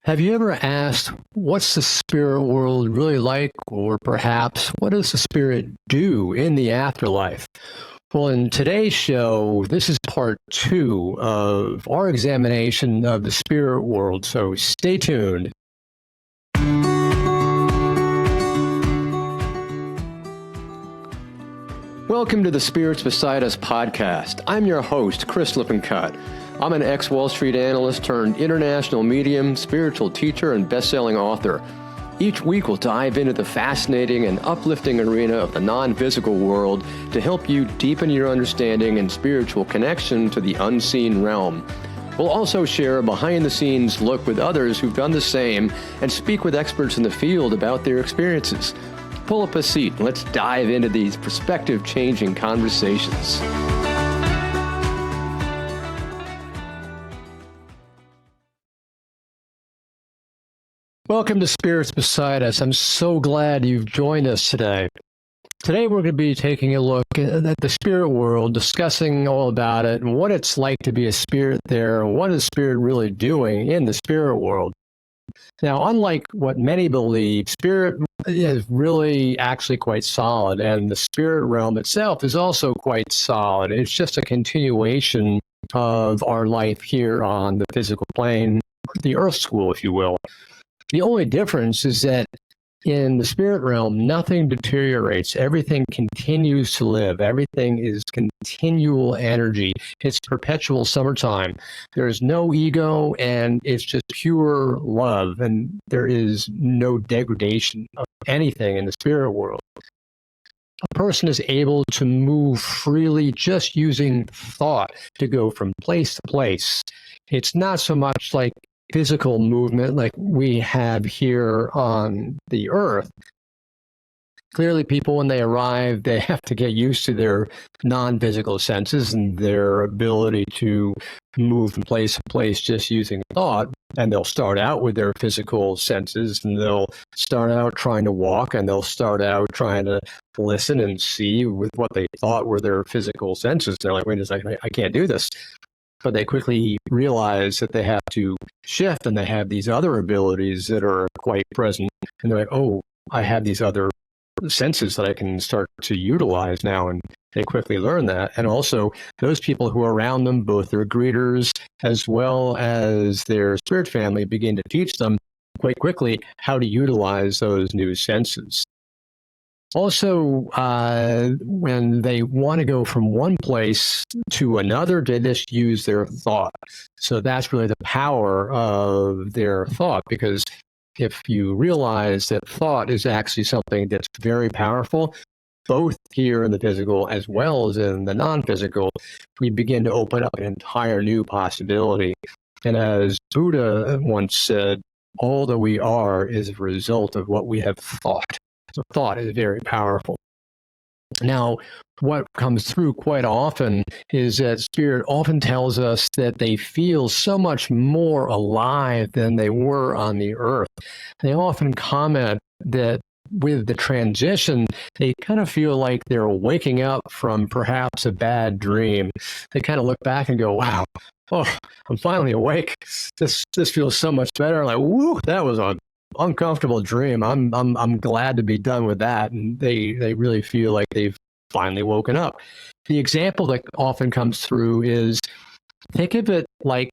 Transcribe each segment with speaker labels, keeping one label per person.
Speaker 1: Have you ever asked, what's the spirit world really like? Or perhaps, what does the spirit do in the afterlife? Well, in today's show, this is part two of our examination of the spirit world, so stay tuned. Welcome to the Spirits Beside Us podcast. I'm your host, Chris Lippincott. I'm an ex-Wall Street analyst turned international medium, spiritual teacher, and best-selling author. Each week we'll dive into the fascinating and uplifting arena of the non-physical world to help you deepen your understanding and spiritual connection to the unseen realm. We'll also share a behind-the-scenes look with others who've done the same and speak with experts in the field about their experiences. Pull up a seat and let's dive into these perspective-changing conversations. Welcome to Spirits Beside Us. I'm so glad you've joined us today. Today we're going to be taking a look at the spirit world, discussing all about it and what it's like to be a spirit there, and what is spirit really doing in the spirit world. Now, unlike what many believe, spirit is really actually quite solid, and the spirit realm itself is also quite solid. It's just a continuation of our life here on the physical plane, the earth school, if you will. The only difference is that in the spirit realm, nothing deteriorates. Everything continues to live. Everything is continual energy. It's perpetual summertime. There is no ego, and it's just pure love, and there is no degradation of anything in the spirit world. A person is able to move freely just using thought to go from place to place. It's not so much like physical movement like we have here on the earth. Clearly, people, when they arrive, they have to get used to their non-physical senses and their ability to move from place to place just using thought. And they'll start out with their physical senses, and they'll start out trying to walk, and they'll start out trying to listen and see with what they thought were their physical senses. They're like, wait a second, I can't do this. But they quickly realize that they have to shift, and they have these other abilities that are quite present. And they're like, oh, I have these other senses that I can start to utilize now. And they quickly learn that. And also, those people who are around them, both their greeters as well as their spirit family, begin to teach them quite quickly how to utilize those new senses. Also, when they want to go from one place to another, they just use their thought. So that's really the power of their thought, because if you realize that thought is actually something that's very powerful, both here in the physical as well as in the non-physical, we begin to open up an entire new possibility. And as Buddha once said, all that we are is a result of what we have thought. So thought is very powerful. Now, what comes through quite often is that spirit often tells us that they feel so much more alive than they were on the earth. They often comment that with the transition, they kind of feel like they're waking up from perhaps a bad dream. They kind of look back and go, wow, oh, I'm finally awake. This feels so much better. Like, woo, that was an uncomfortable dream. I'm glad to be done with that. And they really feel like they've finally woken up. The example that often comes through is, think of it like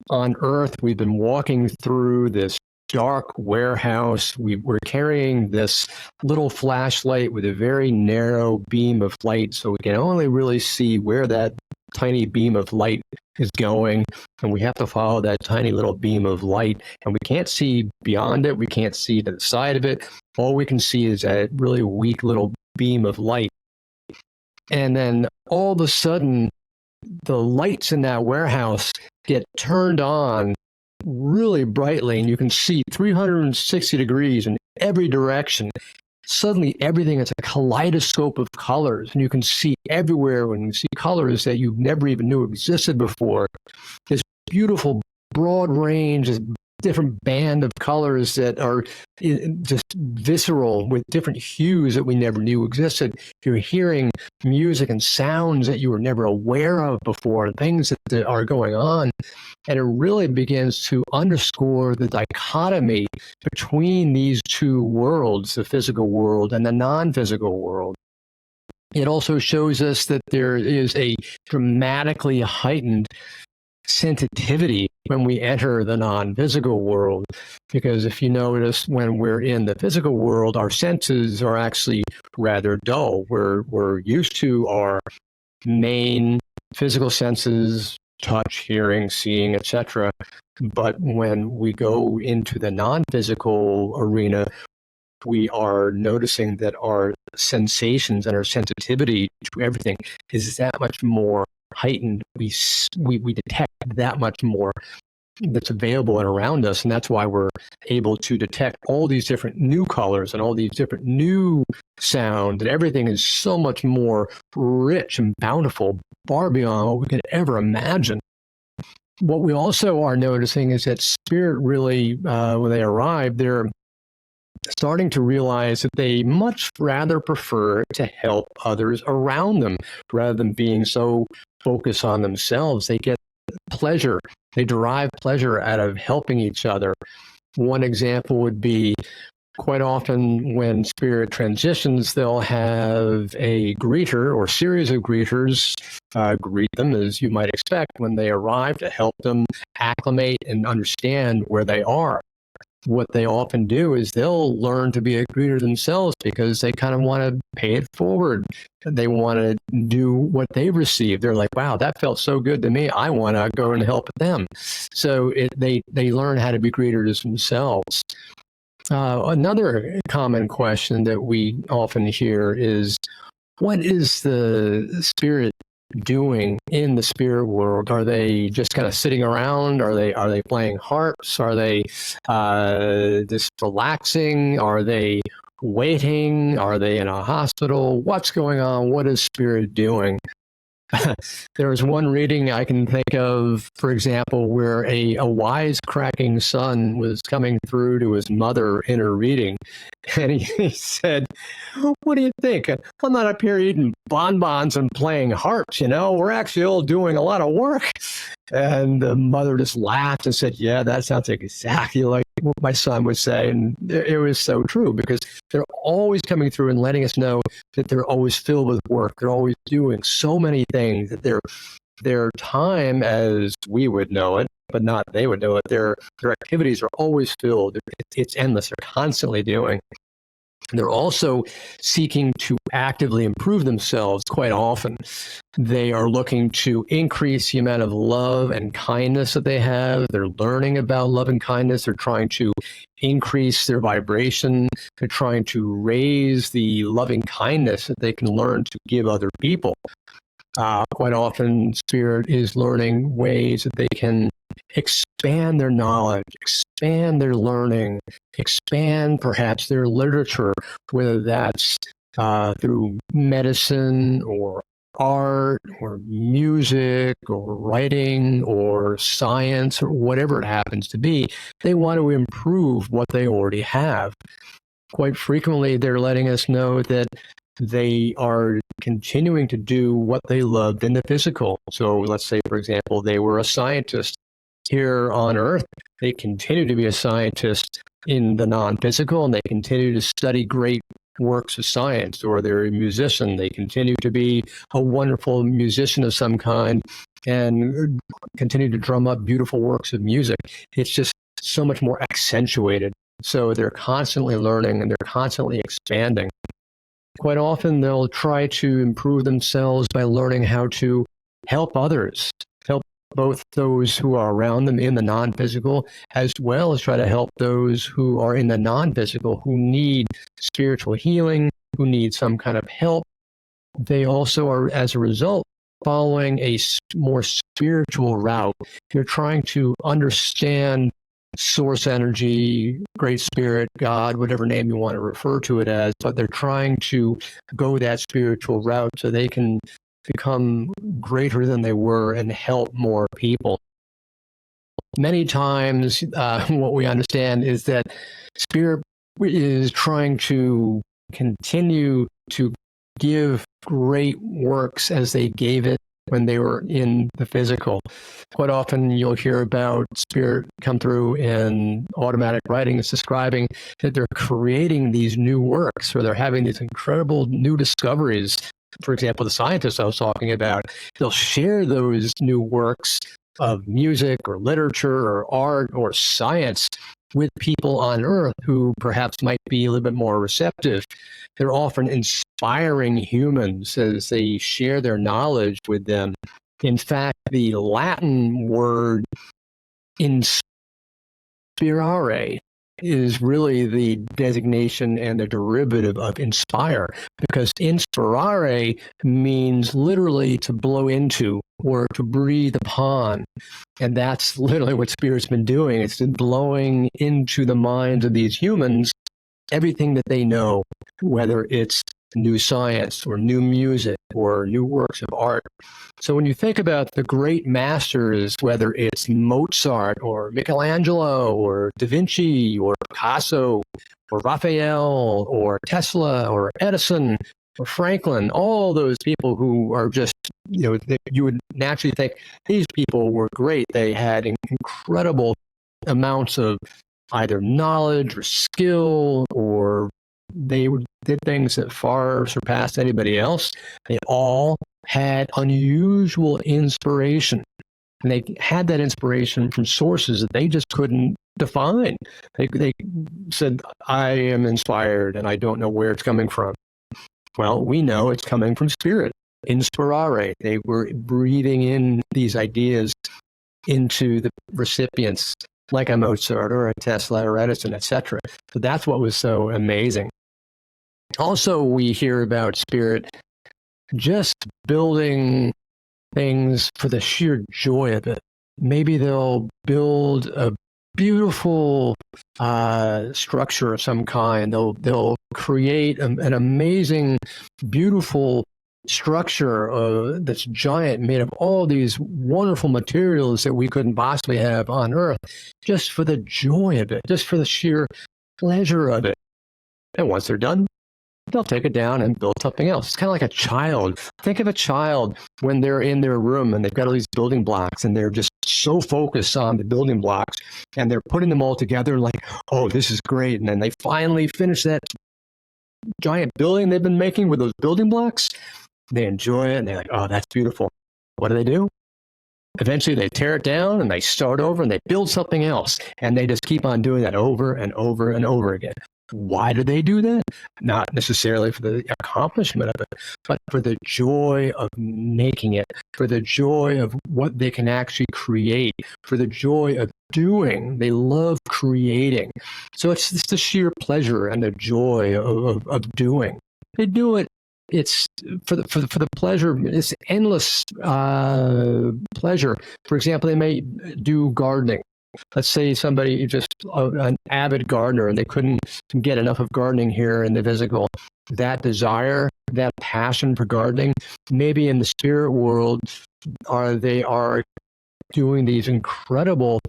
Speaker 1: on Earth, we've been walking through this dark warehouse. We're carrying this little flashlight with a very narrow beam of light, so we can only really see where that tiny beam of light is going, and we have to follow that tiny little beam of light, and we can't see beyond it. We can't see to the side of it. All we can see is that really weak little beam of light. And then all of a sudden, the lights in that warehouse get turned on really brightly, and you can see 360 degrees in every direction. Suddenly, everything is a kaleidoscope of colors, and you can see everywhere, and you see colors that you never even knew existed before. This beautiful, broad range, this different band of colors that are just visceral with different hues that we never knew existed. You're hearing music and sounds that you were never aware of before, things that are going on. And it really begins to underscore the dichotomy between these two worlds, the physical world and the non-physical world. It also shows us that there is a dramatically heightened sensitivity when we enter the non-physical world, because if you notice, when we're in the physical world, our senses are actually rather dull. We're used to our main physical senses: touch, hearing, seeing, etc. But when we go into the non-physical arena, we are noticing that our sensations and our sensitivity to everything is that much more heightened. We detect that much more that's available and around us, and that's why we're able to detect all these different new colors and all these different new sound, and everything is so much more rich and bountiful, far beyond what we could ever imagine. What we also are noticing is that spirit really, when they arrive, they're starting to realize that they much rather prefer to help others around them rather than being so focused on themselves. They get pleasure. They derive pleasure out of helping each other. One example would be, quite often when spirit transitions, they'll have a greeter or series of greeters greet them, as you might expect, when they arrive, to help them acclimate and understand where they are. What they often do is they'll learn to be a greeter themselves because they kind of want to pay it forward. They want to do what they received. They're like, wow, that felt so good to me. I want to go and help them. So they learn how to be greeters themselves. Another common question that we often hear is, what is the spirit doing in the spirit world? Are they just kind of sitting around? Are they playing harps? Are they just relaxing? Are they waiting? Are they in a hospital? What's going on? What is spirit doing? There was one reading I can think of, for example, where a wisecracking son was coming through to his mother in her reading, and he said, "What do you think? I'm not up here eating bonbons and playing harps, we're actually all doing a lot of work." And the mother just laughed and said, "Yeah, that sounds exactly like what my son would say." And it was so true, because they're always coming through and letting us know that they're always filled with work. They're always doing so many things that their time, as we would know it, but not they would know it, their activities are always filled. It's endless. They're constantly doing. They're also seeking to actively improve themselves quite often. They are looking to increase the amount of love and kindness that they have. They're learning about love and kindness. They're trying to increase their vibration. They're trying to raise the loving kindness that they can learn to give other people. Quite often, spirit is learning ways that they can expand their knowledge, expand their learning, expand perhaps their literature, whether that's through medicine or art or music or writing or science or whatever it happens to be. They want to improve what they already have. Quite frequently, they're letting us know that they are continuing to do what they loved in the physical. So let's say, for example, they were a scientist here on Earth. They continue to be a scientist in the non-physical, and they continue to study great works of science. Or they're a musician. They continue to be a wonderful musician of some kind and continue to drum up beautiful works of music. It's just so much more accentuated. So they're constantly learning and they're constantly expanding. Quite often, they'll try to improve themselves by learning how to help others, help both those who are around them in the non-physical, as well as try to help those who are in the non-physical, who need spiritual healing, who need some kind of help. They also are, as a result, following a more spiritual route. They're trying to understand source energy, great spirit, God, whatever name you want to refer to it as, but they're trying to go that spiritual route so they can become greater than they were and help more people. many times what we understand is that spirit is trying to continue to give great works as they gave it when they were in the physical. Quite often you'll hear about spirit come through in automatic writings describing that they're creating these new works, or they're having these incredible new discoveries. For example, the scientists I was talking about, they'll share those new works of music or literature or art or science with people on Earth who perhaps might be a little bit more receptive. They're often inspiring humans as they share their knowledge with them. In fact, the Latin word inspirare is really the designation and the derivative of inspire, because inspirare means literally to blow into or to breathe upon. And that's literally what Spirit's been doing. It's been blowing into the minds of these humans everything that they know, whether it's new science or new music or new works of art. So when you think about the great masters, whether it's Mozart or Michelangelo or Da Vinci or Picasso or Raphael or Tesla or Edison or Franklin, all those people who are just, you would naturally think these people were great. They had incredible amounts of either knowledge or skill, or they did things that far surpassed anybody else. They all had unusual inspiration. And they had that inspiration from sources that they just couldn't define. They said, I am inspired and I don't know where it's coming from. Well, we know it's coming from spirit, inspirare. They were breathing in these ideas into the recipients, like a Mozart or a Tesla or Edison, etc. So that's what was so amazing. Also, we hear about spirit just building things for the sheer joy of it. Maybe they'll build a beautiful structure of some kind. They'll create an amazing, beautiful structure that's giant, made of all these wonderful materials that we couldn't possibly have on Earth, just for the joy of it, just for the sheer pleasure of it. And once they're done, they'll take it down and build something else. It's kind of like a child. Think of a child when they're in their room and they've got all these building blocks and they're just so focused on the building blocks and they're putting them all together like, oh, this is great. And then they finally finish that giant building they've been making with those building blocks. They enjoy it and they're like, oh, that's beautiful. What do? Eventually they tear it down and they start over and they build something else. And they just keep on doing that over and over and over again. Why do they do that? Not necessarily for the accomplishment of it, but for the joy of making it, for the joy of what they can actually create, for the joy of doing. They love creating. So it's the sheer pleasure and the joy of doing. They do it. It's for the pleasure. It's endless pleasure. For example, they may do gardening. Let's say somebody just an avid gardener and they couldn't get enough of gardening here in the physical. That desire, that passion for gardening, maybe in the spirit world, they are doing these incredible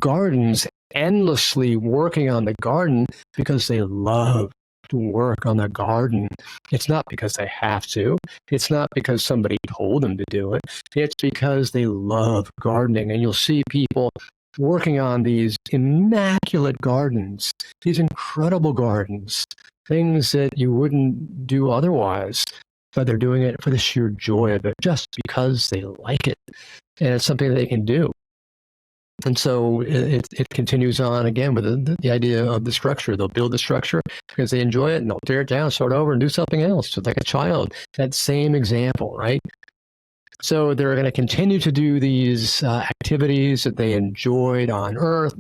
Speaker 1: gardens, endlessly working on the garden because they love to work on the garden. It's not because they have to. It's not because somebody told them to do it. It's because they love gardening. And you'll see people working on these immaculate gardens, these incredible gardens, things that you wouldn't do otherwise, but they're doing it for the sheer joy of it, just because they like it. And it's something that they can do. And so it continues on again with the idea of the structure. They'll build the structure because they enjoy it and they'll tear it down, start over and do something else. So like a child, that same example, right? So they're going to continue to do these activities that they enjoyed on Earth,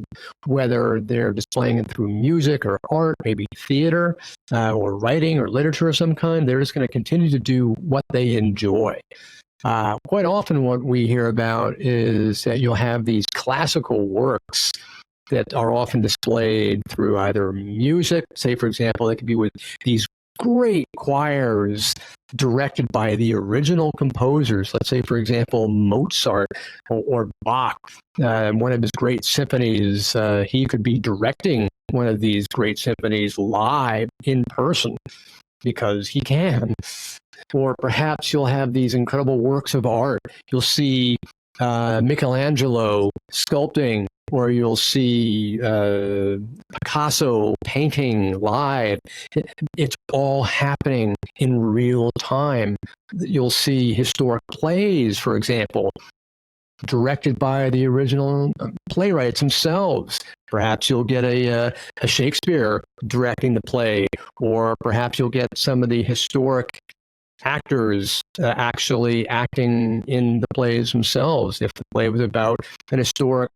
Speaker 1: whether they're displaying it through music or art, maybe theater or writing or literature of some kind. They're just going to continue to do what they enjoy. Quite often what we hear about is that you'll have these classical works that are often displayed through either music, say, for example, it could be with these great choirs directed by the original composers. Let's say, for example, Mozart or Bach, one of his great symphonies, he could be directing one of these great symphonies live in person because he can. Or perhaps you'll have these incredible works of art. You'll see Michelangelo sculpting, or you'll see Picasso painting live. It's all happening in real time. You'll see historic plays, for example, directed by the original playwrights themselves. Perhaps you'll get a Shakespeare directing the play, or perhaps you'll get some of the historic actors actually acting in the plays themselves. If the play was about an historic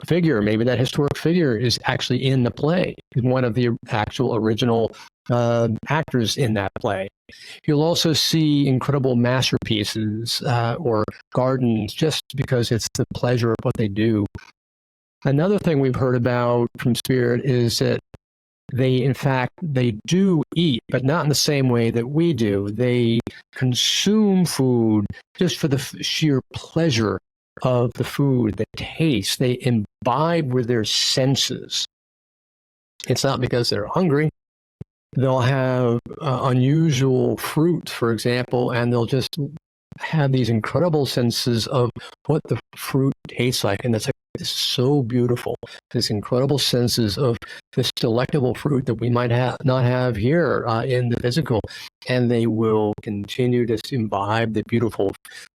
Speaker 1: figure, maybe that historic figure is actually in the play, one of the actual original actors in that play. You'll also see incredible masterpieces or gardens just because it's the pleasure of what they do. Another thing we've heard about from spirit is that in fact, they do eat, but not in the same way that we do. They consume food just for the sheer pleasure of the food, the taste. They imbibe with their senses. It's not because they're hungry. They'll have unusual fruit, for example, and they'll just have these incredible senses of what the fruit tastes like. And it's so beautiful, this incredible senses of this delectable fruit that we might not have here in the physical. And they will continue to imbibe the beautiful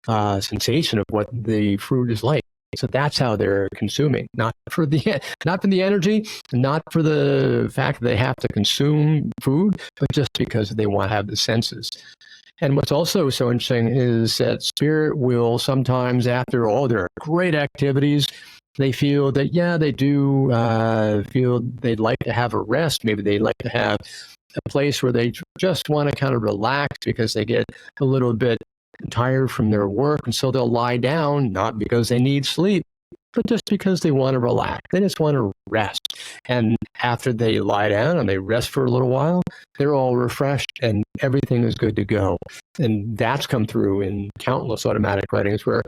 Speaker 1: sensation of what the fruit is like. So that's how they're consuming, not for the energy, not for the fact that they have to consume food, but just because they want to have the senses. And what's also so interesting is that spirit will sometimes, after all their great activities, they feel that, yeah, they do feel they'd like to have a rest. Maybe they'd like to have a place where they just want to kind of relax because they get a little bit tired from their work. And so they'll lie down, not because they need sleep, but just because they want to relax. They just want to rest. And after they lie down and they rest for a little while, they're all refreshed and everything is good to go. And that's come through in countless automatic writings where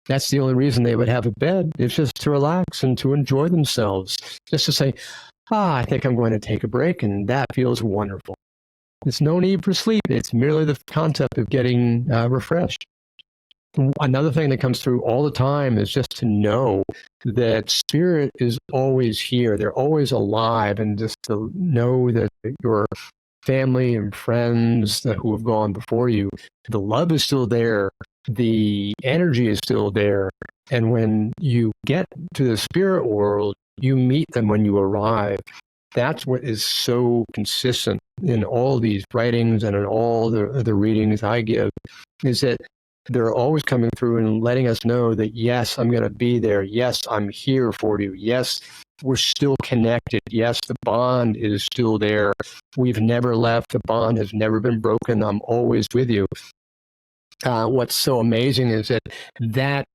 Speaker 1: that's the only reason they would have a bed, is just to relax and to enjoy themselves. Just to say, I think I'm going to take a break, and that feels wonderful. There's no need for sleep. It's merely the concept of getting refreshed. Another thing that comes through all the time is just to know that spirit is always here. They're always alive, and just to know that your family and friends who have gone before you, the love is still there. The energy is still there. And when you get to the spirit world, you meet them when you arrive. That's what is so consistent in all these writings and in all the readings I give, is that they're always coming through and letting us know that, yes, I'm going to be there. Yes, I'm here for you. Yes, we're still connected. Yes, the bond is still there. We've never left. The bond has never been broken. I'm always with you. What's so amazing is that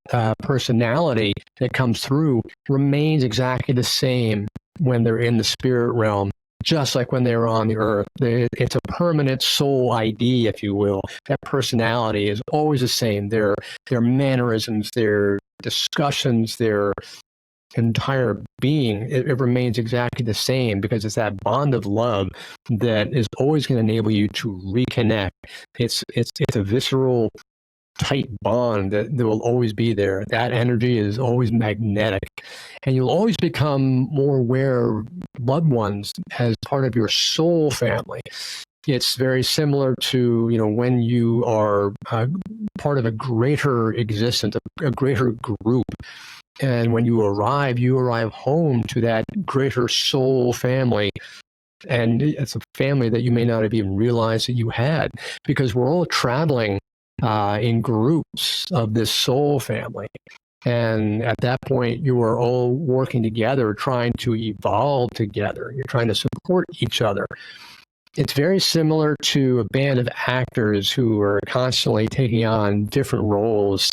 Speaker 1: personality that comes through remains exactly the same when they're in the spirit realm, just like when they were on the earth. It's a permanent soul ID, if you will. That personality is always the same. Their mannerisms, their discussions, their entire being, it remains exactly the same, because it's that bond of love that is always going to enable you to reconnect. It's a visceral, tight bond that will always be there. That energy is always magnetic, and you'll always become more aware of loved ones as part of your soul family. It's very similar to, when you are part of a greater existence, a greater group. And when you arrive home to that greater soul family. And it's a family that you may not have even realized that you had, because we're all traveling in groups of this soul family. And at that point, you are all working together, trying to evolve together. You're trying to support each other. It's very similar to a band of actors who are constantly taking on different roles.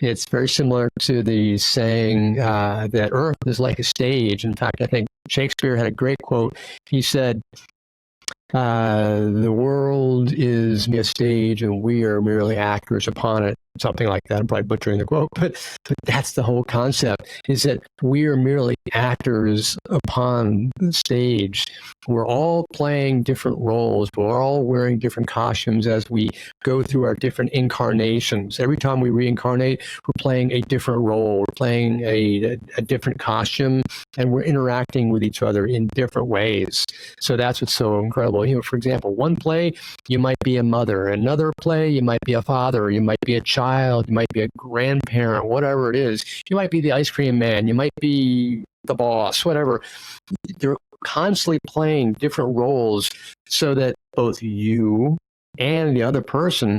Speaker 1: It's very similar to the saying that Earth is like a stage. In fact, I think Shakespeare had a great quote. He said, The world is a stage and we are merely actors upon it. Something like that. I'm probably butchering the quote, but that's the whole concept, is that we are merely actors upon the stage. We're all playing different roles. We're all wearing different costumes as we go through our different incarnations. Every time we reincarnate, we're playing a different role. We're playing a different costume, and we're interacting with each other in different ways. So that's what's so incredible. For example, one play, you might be a mother. Another play, you might be a father. You might be a child. You might be a grandparent, whatever it is. You might be the ice cream man. You might be the boss, whatever. They're constantly playing different roles so that both you and the other person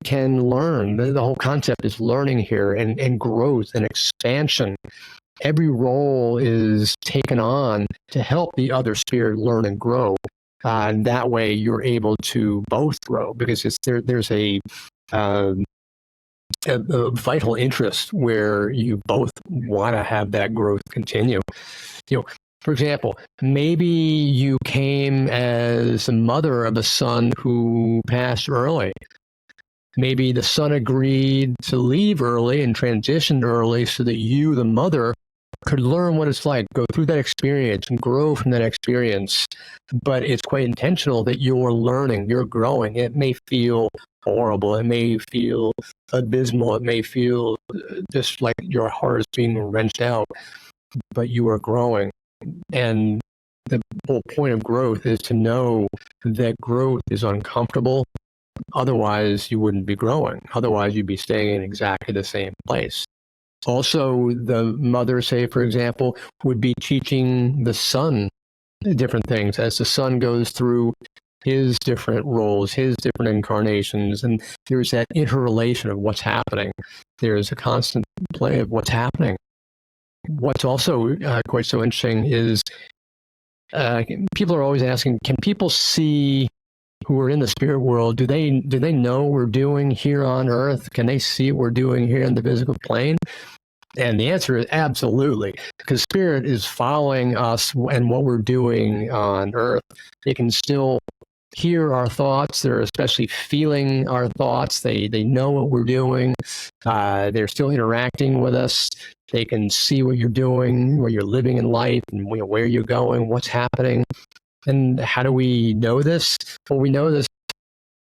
Speaker 1: can learn. The whole concept is learning here, and growth and expansion. Every role is taken on to help the other spirit learn and grow. And that way you're able to both grow, because there's a vital interest where you both want to have that growth continue. For example, maybe you came as a mother of a son who passed early. Maybe the son agreed to leave early and transition early so that you, the mother, could learn what it's like, go through that experience and grow from that experience. But it's quite intentional that you're learning, you're growing. It may feel horrible. It may feel abysmal. It may feel just like your heart is being wrenched out, but you are growing. And the whole point of growth is to know that growth is uncomfortable. Otherwise, you wouldn't be growing. Otherwise, you'd be staying in exactly the same place. Also, the mother, say, for example, would be teaching the son different things as the son goes through his different roles, his different incarnations, and there's that interrelation of what's happening. There's a constant play of what's happening. What's also quite so interesting is people are always asking, can people see who are in the spirit world? Do they know what we're doing here on Earth? Can they see what we're doing here in the physical plane? And the answer is absolutely, because spirit is following us and what we're doing on Earth. They can still hear our thoughts. They're especially feeling our thoughts. They know what we're doing. They're still interacting with us. They can see what you're doing, where you're living in life, and where you're going, what's happening. And how do we know this? Well, we know this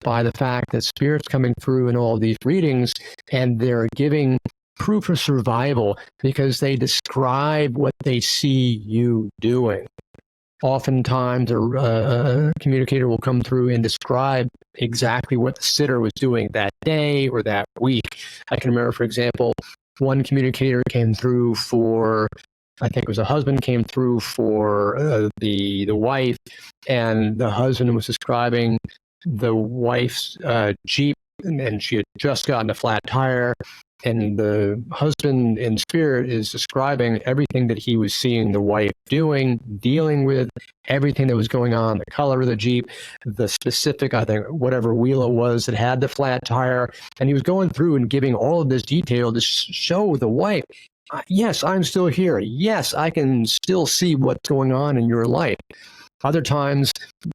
Speaker 1: by the fact that spirit's coming through in all these readings, and they're giving proof of survival because they describe what they see you doing. Oftentimes, a communicator will come through and describe exactly what the sitter was doing that day or that week. I can remember, for example, one communicator came through for, I think it was a husband, came through for the wife, and the husband was describing the wife's Jeep, and she had just gotten a flat tire. And the husband in spirit is describing everything that he was seeing the wife doing, dealing with, everything that was going on, the color of the Jeep, the specific, I think, whatever wheel it was that had the flat tire. And he was going through and giving all of this detail to show the wife, yes, I'm still here. Yes, I can still see what's going on in your life. Other times,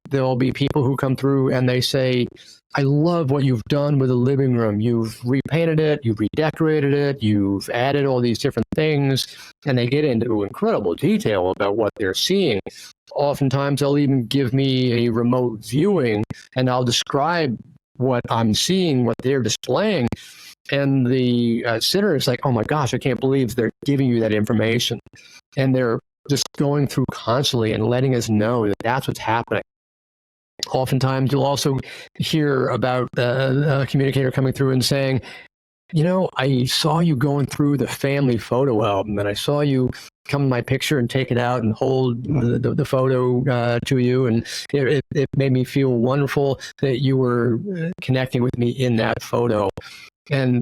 Speaker 1: there'll be people who come through and they say, I love what you've done with the living room. You've repainted it, you've redecorated it, you've added all these different things, and they get into incredible detail about what they're seeing. Oftentimes, they'll even give me a remote viewing, and I'll describe what I'm seeing, what they're displaying, and the sitter is like, oh my gosh, I can't believe they're giving you that information. And they're just going through constantly and letting us know that that's what's happening. Oftentimes, you'll also hear about a communicator coming through and saying, I saw you going through the family photo album, and I saw you come in my picture and take it out and hold the photo to you, and it made me feel wonderful that you were connecting with me in that photo. And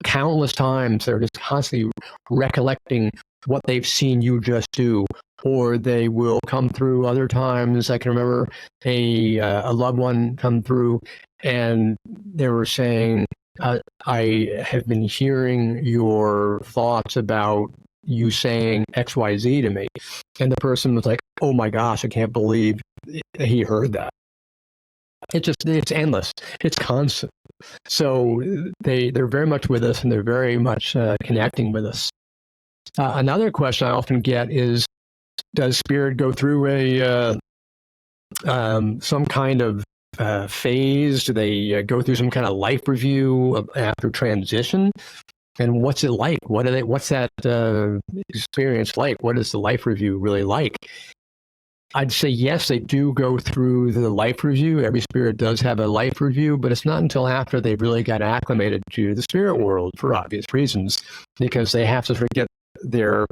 Speaker 1: countless times, they're just constantly recollecting what they've seen you just do, or they will come through other times. I can remember a loved one come through, and they were saying, I have been hearing your thoughts about you saying XYZ to me. And the person was like, oh my gosh, I can't believe he heard that. It's endless. It's constant. So they're very much with us, and they're very much connecting with us. Another question I often get is, does spirit go through a some kind of phase? Do they go through some kind of life review after transition? And what's it like? What's that experience like? What is the life review really like? I'd say yes, they do go through the life review. Every spirit does have a life review, but it's not until after they've really got acclimated to the spirit world for obvious reasons, because they have to sort of get their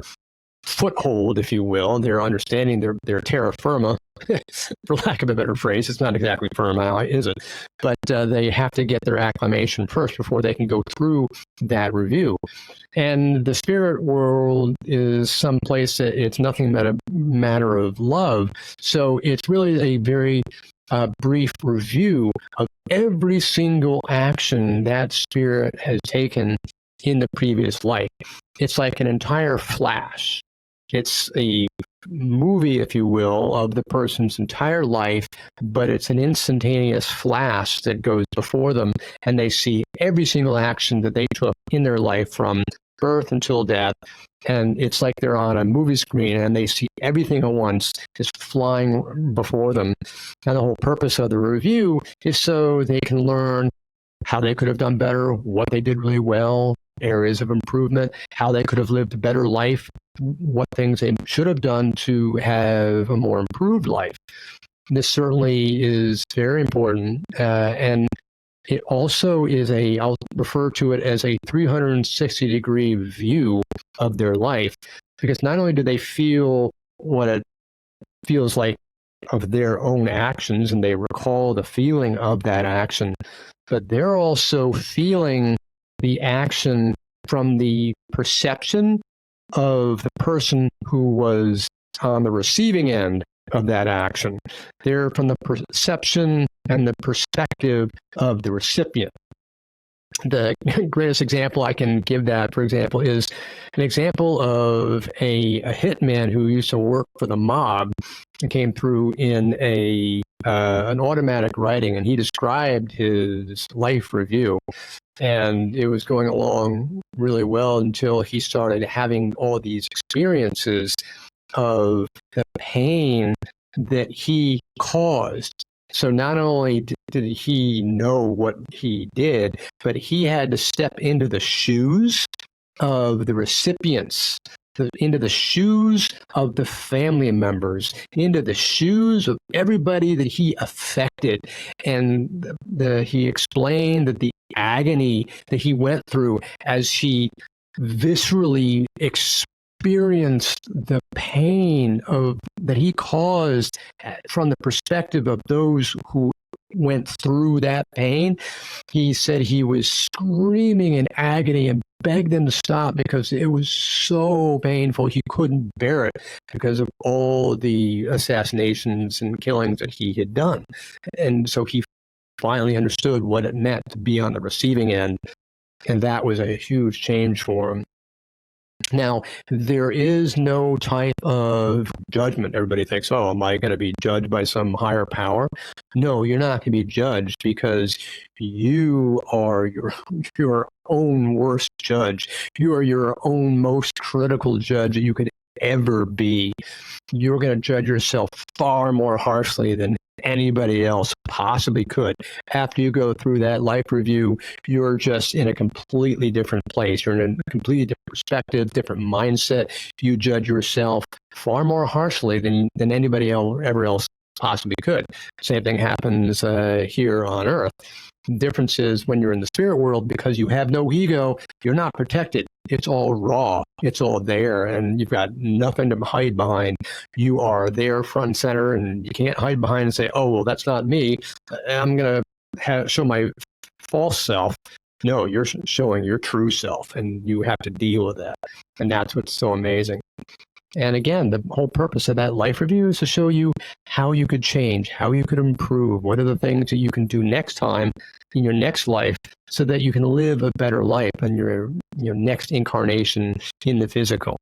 Speaker 1: foothold, if you will, their understanding, their terra firma, for lack of a better phrase. It's not exactly firma, is it? But they have to get their acclimation first before they can go through that review. And the spirit world is someplace that it's nothing but a matter of love. So it's really a very brief review of every single action that spirit has taken in the previous life. It's like an entire flash. It's a movie, if you will, of the person's entire life, but it's an instantaneous flash that goes before them, and they see every single action that they took in their life from birth until death. And it's like they're on a movie screen and they see everything at once just flying before them. And the whole purpose of the review is so they can learn how they could have done better, what they did really well, areas of improvement, how they could have lived a better life, what things they should have done to have a more improved life. This certainly is very important. And it also is I'll refer to it as a 360-degree view of their life, because not only do they feel what it feels like of their own actions, and they recall the feeling of that action, but they're also feeling the action from the perception of the person who was on the receiving end of that action. They're from the perception and the perspective of the recipient. The greatest example I can give that, for example, is an example of a hitman who used to work for the mob and came through in an automatic writing, and he described his life review. And it was going along really well until he started having all these experiences of the pain that he caused. So not only did he know what he did, but he had to step into the shoes of the recipients, into the shoes of the family members, into the shoes of everybody that he affected. And he explained that the agony that he went through as he viscerally experienced the pain that he caused from the perspective of those who went through that pain. He said he was screaming in agony and begged them to stop because it was so painful. He couldn't bear it because of all the assassinations and killings that he had done. And so he finally understood what it meant to be on the receiving end. And that was a huge change for him. Now, there is no type of judgment. Everybody thinks, oh, am I going to be judged by some higher power? No, you're not going to be judged, because you are your own worst judge. You are your own most critical judge that you could ever be. You're going to judge yourself far more harshly than anybody else possibly could. After you go through that life review, you're just in a completely different place. You're in a completely different perspective, different mindset. You judge yourself far more harshly than anybody ever else possibly could. Same thing happens here on Earth. The difference is when you're in the spirit world, because you have no ego, you're not protected. It's all raw. It's all there, and you've got nothing to hide behind. You are there front and center, and you can't hide behind and say, oh, well, that's not me. I'm going to show my false self. No, you're showing your true self, and you have to deal with that. And that's what's so amazing. And again, the whole purpose of that life review is to show you how you could change, how you could improve, what are the things that you can do next time in your next life so that you can live a better life in your next incarnation in the physical.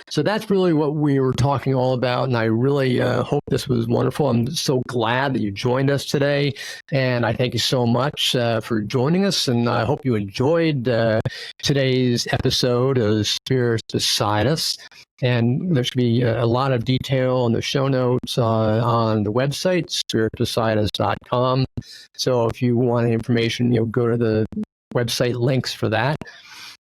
Speaker 1: So that's really what we were talking all about, and I really hope this was wonderful. I'm so glad that you joined us today, and I thank you so much for joining us, and I hope you enjoyed today's episode of Spirits Beside Us. And there's going to be a lot of detail in the show notes on the website, spiritsbesideus.com. So if you want information, go to the website links for that.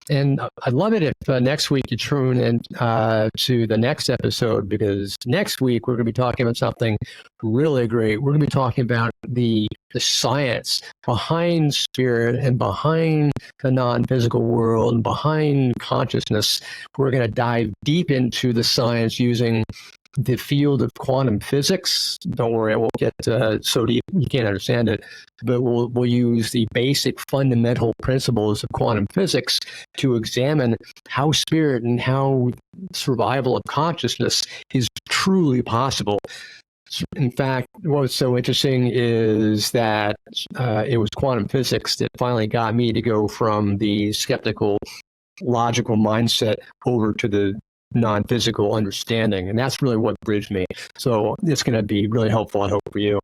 Speaker 1: And I'd love it if next week you tune in to the next episode, because next week we're going to be talking about something really great. We're going to be talking about the science behind spirit and behind the non-physical world and behind consciousness. We're going to dive deep into the science using the field of quantum physics. Don't worry, I won't get so deep you can't understand it, but we'll use the basic fundamental principles of quantum physics to examine how spirit and how survival of consciousness is truly possible. In fact, what's so interesting is that it was quantum physics that finally got me to go from the skeptical, logical mindset over to the non-physical understanding, and that's really what bridged me. So it's going to be really helpful, I hope, for you.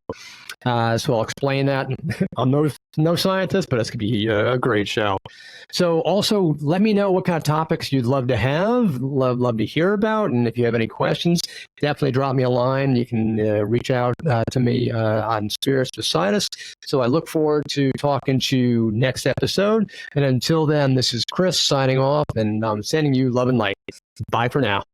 Speaker 1: So I'll explain that. I'm no scientist, but it's going to be a great show. So also let me know what kind of topics you'd love to have, love to hear about, and if you have any questions, definitely drop me a line. You can reach out to me on Spirits Beside Us. So I look forward to talking to you next episode. And until then, this is Chris signing off, and I'm sending you love and light. Bye for now.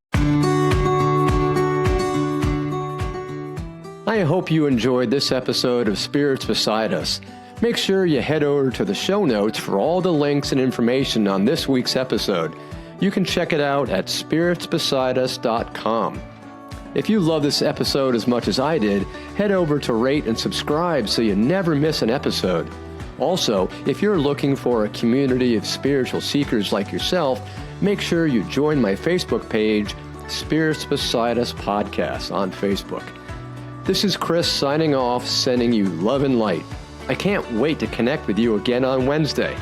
Speaker 1: I hope you enjoyed this episode of Spirits Beside Us. Make sure you head over to the show notes for all the links and information on this week's episode. You can check it out at spiritsbesideus.com. If you love this episode as much as I did, head over to rate and subscribe so you never miss an episode. Also, if you're looking for a community of spiritual seekers like yourself, make sure you join my Facebook page, Spirits Beside Us Podcast on Facebook. This is Chris signing off, sending you love and light. I can't wait to connect with you again on Wednesday.